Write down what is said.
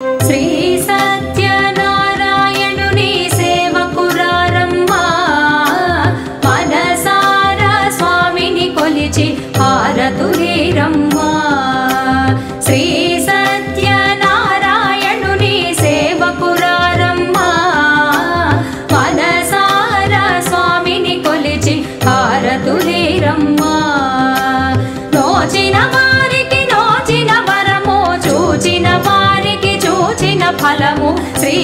శ్రీ సత్యనారాయణుని సేవకురారమ్మా మనసారా స్వామిని కొలిచి హారతులేరమ్మా శ్రీ సత్యనారాయణుని సేవకురారమ్మా మనసారా స్వామిని కొలిచి హారతులేరమ్మా నోచిన వారికి నోచిన వరము చూచిన వారికి చూచిన ఫలము శ్రీ